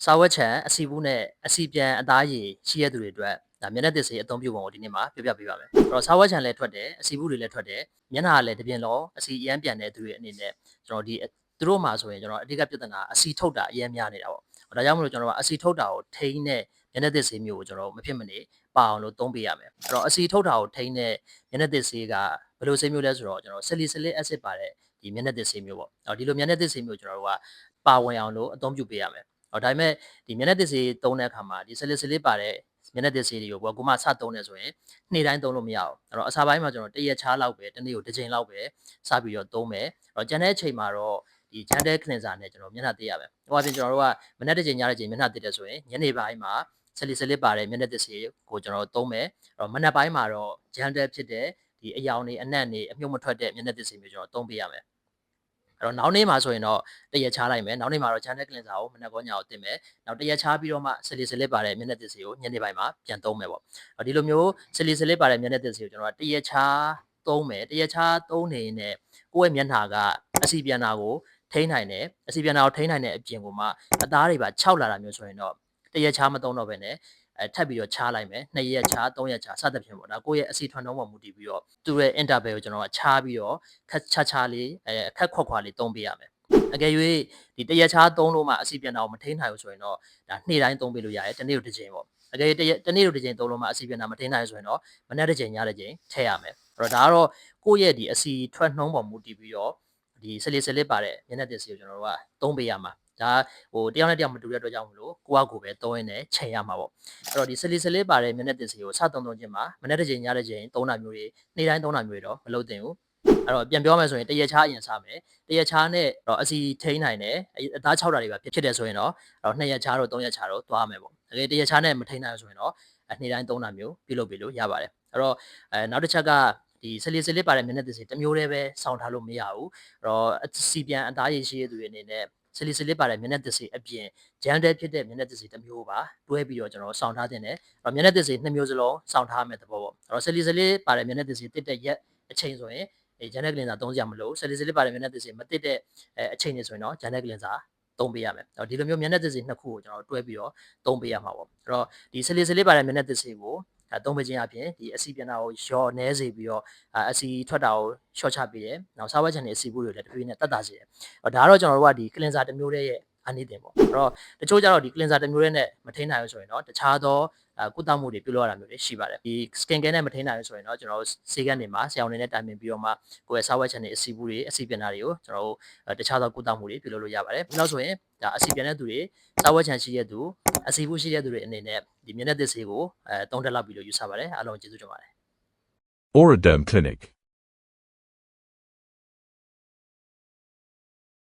စာဝတ်ခြံအစီဘူးနဲ့အစီပြန်အသားရည်ရှိရတဲ့သူတွေအတွက်ဒါမျက်နှာသစ်ဆေးအသုံးပြုပုံကိုဒီနေ့မှာပြောပြပေးပါမယ်။အဲ့တော့စာဝတ်ခြံလည်းထွက်တယ်အစီဘူးတွေလည်းထွက်တယ်မျက်နှာကလည်းတပြင်လုံးအစီအရမ်းပြန်တဲ့သူတွေအနေနဲ့ကျွန်တော်ဒီသူတို့မှာဆိုရင်ကျွန်တော်အဓိကပြဿနာအစီထုတ်တာအရမ်းများနေတာပေါ့။ဒါကြောင့်မလို့ကျွန်တော်ကအစီထုတ်တာကိုထိန်းတဲ့မျက်နှာသစ်ဆေးမျိုးကိုကျွန်တော်မဖြစ်မနေပါအောင်လို့သုံးပေးရမယ်။အဲ့တော့အစီထုတ်တာကိုထိန်းတဲ့မျက်နှာသစ်ဆေးကဘယ်လိုဆေးမျိုးလဲဆိုတော့ကျွန်တော်salicylic acid ပါတဲ့ဒီမျက်နှာသစ်ဆေးမျိုးပေါ့။ဒီလိုမျက်နှာသစ်ဆေးမျိုးကျွန်တော်တို့ကပါဝင်အောင်လို့အသုံးပြုပေးရမယ်။ဒါပေမဲ့ဒီမျက်နှာသစ်ဆေးသုံးတဲ့အခါမှာဒီsalicylicပါတဲ့မျက်နှာသစ်ဆေးတွေကိုကိုမစသုံးနေဆိုရင်နေ့တိုင်းသုံးလို့မရဘူးအဲ့တော့အစာပိုင်းမှာကျွန်တော်တရက်ချားလောက်ပဲတစ်နေ့ကိုတစ်ချိန်လောက်ပဲစပြီးတော့သုံးမယ်အဲ့တော့ကျန်တဲ့အချိန်မှာတော့ဒီ gentle cleanser နဲ့ကျွန်တော်မျက်နှာသစ်ရမယ်ဟိုအပြင်ကျွန်တော်တို့ကမနေ့တစ်ချိန်ညတစ်ချိန်မျက်နှာသစ်တယ်ဆိုရင်ညနေပိုင်းမှာsalicylicပါတဲ့မျက်နှာသစ်ဆေးကိုကျွန်တော်သုံးမယ်အဲ့တော့မနက်ပိုင်းမှာတော့ gentle ဖြစ်တဲ့ဒီအယောင်တွေအနံ့တွေအမြုပ်မထွက်တဲ့မျက်နှာသစ်ဆေးမျိုးကျွန်တော်သုံးပေးရမယ်အဲ့တော့နောက်နေ့မှာဆိုရင်တော့တရက်ချားလိုက်မယ်နောက်နေ့မှာတော့ gentle cleanser ကိုမနက်ကောညကိုတင်မယ်နောက်တရက်ချားပြီးတော့မှ salicylic ပါတဲ့မျက်နှာသစ်ဆေးကိုညနေပိုင်းမှာပြန်သုံးမယ်ပေါ့ဒီလိုမျိုး salicylic ပါတဲ့မျက်နှာသစ်ဆေးကိုကျွန်တော်ကတရက်ချားသုံးမယ်တရက်ချားသုံးနေနဲ့ကိုယ့်ရဲ့မျက်နှာကအစီပြန်တာကိုထိန်းနိုင်တယ်အစီပြန်တာကိုထိန်းနိုင်တဲ့အပြင်ကိုမှအသားတွေပါခြောက်လာတာမျိုးဆိုရင်တော့တရက်ချားမသုံးတော့ဘဲနဲ့ထပ်ပြီးတော့ချားလိုက်မယ်2ရက်ချား3ရက်ချားစသဖြင့်ပေါ့ဒါကိုယ့်ရဲ့အစီထွန်းနှုန်းပေါ်မူတည်ပြီးတော့သူ့ရဲ့ interval ကိုကျွန်တော်ကချားပြီးတော့ခက်ချားလေးခက်ခွက်လေးသုံးပေးရမယ်အကယ်၍ဒီတရက်ချားသုံးလို့မှအစီပြန်တာကိုမထိန်းနိုင်ဘူးဆိုရင်တော့ဒါနေ့တိုင်းသုံးပေးလို့ရတယ်တနေ့ကိုတစ်ချိန်ပေါ့အကယ်၍တနေ့ကိုတစ်ချိန်သုံးလို့မှအစီပြန်တာမထိန်းနိုင်ဆိုရင်တော့မနေ့တစ်ချိန်ညတစ်ချိန်ထည့်ရမယ်အဲ့တော့ဒါကတော့ကိုယ့်ရဲ့ဒီအစီထွက်နှုန်းပေါ်မူတည်ပြီးတော့ဒီsalicylicပါတဲ့မျက်နှာသစ်ဆေးကိုကျွန်တော်တို့ကသုံးပေးရမှာဒါဟိုတယောက်နဲ့တယောက်မတူတဲ့အတွက်ကြောင့်မလို့ကိုယ့်အကူပဲသုံးရင်းနဲ့ချိန်ရမှာပေါ့အဲ့တော့ဒီsalicylicပါတဲ့မျက်နှာသစ်ဆေးကိုစသုံးခြင်းမှာမနေ့တစ်ချိန်ညတစ်ချိန်သုံးတာမျိုးတွေနေ့တိုင်းသုံးတာမျိုးတွေတော့မလုပ်သင့်ဘူးအဲ့တော့ပြန်ပြောမယ်ဆိုရင်တရက်ချားအရင်စမယ်တရက်ချားနဲ့တော့အစီထိန်းနိုင်တယ်အသား6တာတွေပါဖြစ်တယ်ဆိုရင်တော့2ရက်ချားတော့3ရက်ချားတော့သွားမယ်ပေါ့တကယ်တရက်ချားနဲ့မထိန်းနိုင်ဆိုရင်တော့နေ့တိုင်းသုံးတာမျိုးပြုလုပ်ပေးလို့ရပါတယ်အဲ့တော့နောက်တစ်ချက်ကဒီsalicylicပါတဲ့မျက်နှာသစ်ဆေးတစ်မျိုးတည်းပဲစောင့်ထားလို့မရဘူးအဲ့တော့စီပြန်အသားရည်ရှိတဲ့သူတွေအနေနဲ့salicylicပါတဲ့မျက်နှာသစ်ဆေးအပြင် gentle ဖြစ်တဲ့မျက်နှာသစ်ဆေးတစ်မျိုးပါတွဲပြီးတော့ကျွန်တော်စောင့်ထားတင်တယ်အဲ့တော့မျက်နှာသစ်ဆေး2မျိုးစလုံးစောင့်ထားရမယ့်သဘောပေါ့အဲ့တော့ salicylic ပါတဲ့မျက်နှာသစ်ဆေးတစ်တဲ့ရက်အချိန်ဆိုရင်gentle cleanser သုံးစရာမလို salicylic ပါတဲ့မျက်နှာသစ်ဆေးမတစ်တဲ့အချိန်တွေဆိုရင်တော့ gentle cleanser သုံးပေးရမယ်။ဒီလိုမျိုးမျက်နှာသစ်ဆေးနှစ်ခုကိုကျွန်တော်တွဲပြီးတော့သုံးပေးရမှာပေါ့။အဲ့တော့ဒီsalicylicပါတဲ့မျက်နှာသစ်ဆေးကိုသုံးပေးခြင်းအပြင်ဒီအစီပြန်တာကိုလျော့နှဲစေပြီးတော့အစီထွက်တာကိုလျှော့ချပေးတယ်။နောက်စားဝတ်ချန်တွေအစီဘူးတွေလည်းတဖြည်းဖြည်းနဲ့တက်တာစေတယ်။ဒါကတော့ကျွန်တော်တို့ကဒီ cleanser တစ်မျိုးတည်းရဲ့အနေတင်ပေါ့။အဲ့တော့တချို့ကျတော့ဒီ cleanser တစ်မျိုးတည်းနဲ့မထိန်းနိုင်ဘူးဆိုရင်တော့တခြားသောကုသမှုတွေပြုလုပ်ရတာမျိုးတွေရှိပါတယ်ဒီ skin care နဲ့မထိန်းနိုင်ဘူးဆိုရင်တော့ကျွန်တော်တို့ဆေးကန်းတွေမှာဆရာဝန်တွေနဲ့တိုင်ပင်ပြီးတော့မှကိုယ့်ရဲ့စားဝတ်ချန်တွေအစီဘူးတွေအစီပြန်တာတွေကိုကျွန်တော်တို့တခြားသောကုသမှုတွေပြုလုပ်လို့ရပါတယ်ပြီးတော့ဆိုရင်ဒါအစီပြန်တဲ့သူတွေစားဝတ်ချန်ရှိတဲ့သူအစီဘူးရှိတဲ့သူတွေအနေနဲ့ဒီမျက်နှာသစ်ဆေးကို3 တက်လောက်ပြီးလို့ယူဆပါတယ်အားလုံးကျေးဇူးတင်ပါတယ် Oradem Clinic